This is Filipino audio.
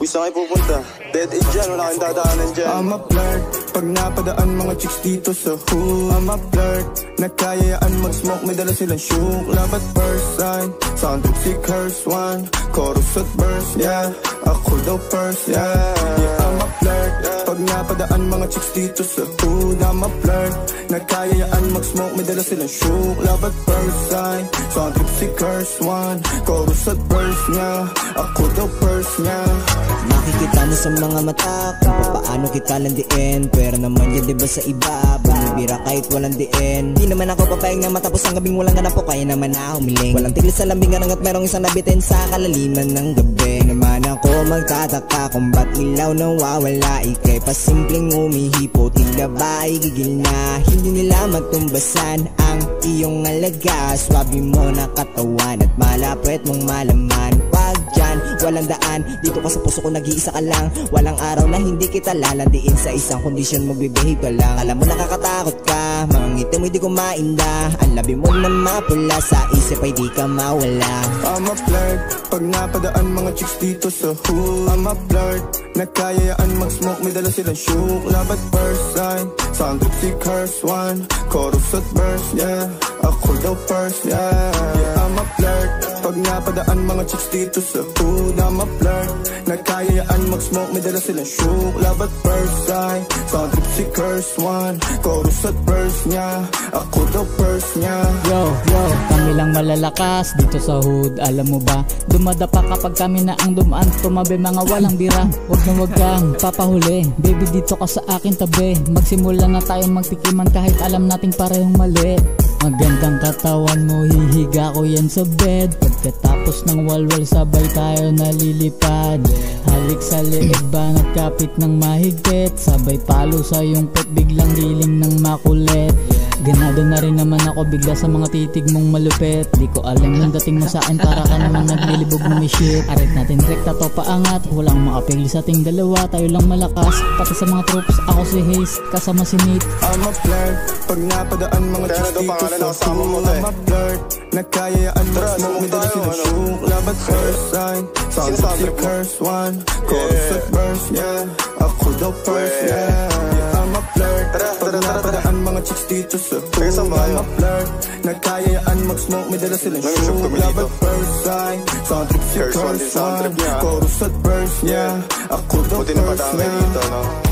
Wis na kayo pupunta. Dead end dyan, wala kayong dadaanan dyan. I'm a flirt, pag napadaan mga chicks dito sa hood. I'm a flirt, nagkayayaan mag-smoke, may dala silang shook. Love at first sight, sound trip si curse one. Chorus at verse, yeah, ako daw first, yeah. I'm a flirt, pag napadaan mga chicks dito sa hood. I'm a flirt, nagkayayaan mag-smoke, may dala silang shook. Love at first sight, sound trip si curse one. Chorus at verse, yeah, ako daw first, yeah. Makikita mo sa mga mata kung paano kita landiin. Pero naman yan diba sa iba, bumibira kahit walang diin. Di naman ako papayag na matapos ang gabing walang ganap po. Kaya naman na humiling, walang tigil sa lambingan at merong isang nabitin sa kalaliman ng gabi. Naman ako magtataka kung ba't ilaw nawawala. Ika'y pasimpleng umihipo, tila ba ay gigil na. Hindi nila matumbasan ang iyong alaga. Swabe mo na katawan at malapit mong malaman. Wag dyan, walang daan, dito ka sa puso ko nag-iisa ka lang. Walang araw na hindi kita lalandiin sa isang kondisyon, magbibehave ka lang. Alam mo nakakatakot ka, mga ngiti mo di ko mainda. Ang labi mo na mapula, sa isip ay di ka mawala. I'm a flirt, pag napadaan mga chicks dito sa hood. I'm a flirt, nagkayayaan mag-smoke, may dala silang shook. Love at first sight, sound trip si curse one. Chorus at verse, yeah, ako daw first, yeah. I'm a flirt, pag napadaan mga chicks dito sa hood. I'm a flirt, nagkayayaan mag-smoke, may dala silang shook. Love at first sight, sound trip si curse one. Chorus at verse, yeah, ako daw first, yeah. Yo, kami lang malalakas dito sa hood, alam mo ba? Dumadapa kapag kami na ang dumaan, tumabi mga walang bira. Wag kang papahuli, baby dito ka sa akin tabi. Magsimula na tayong magtikiman kahit alam nating parehong mali. Magandang katawan mo, hihiga ko yan sa bed. Pagkatapos ng walwal sabay tayo nalilipad. Halik sa leeg ba nagkapit ng mahigpit. Sabay palo sa iyong pet, biglang giling ng makulit. Ganado na rin naman ako bigla sa mga titig mong malupit. Di ko alam yung dating mo sa akin, para ka naman naglilibog ng shit. Arit natin rekta to paangat, walang makapigil sa ating dalawa. Tayo lang malakas, pati sa mga troops. Ako si Hayes, kasama si Nate. I'm a flirt, pag napadaan mga chicks dito sa hood. I'm a flirt, nagkayayaan mag-smoke, may dala silang shook. Love at first sight, sound trip si curse one. Chorus at verse, yeah, ako daw first, yeah. I'm a flirt, pag napadaan mga chicks dito sa hood. I'm a flirt, nagkayayaan mag-smoke, may dala silang shook. Love at first sight, sound trip si curse one. Chorus at verse, yeah, ako daw first, yeah.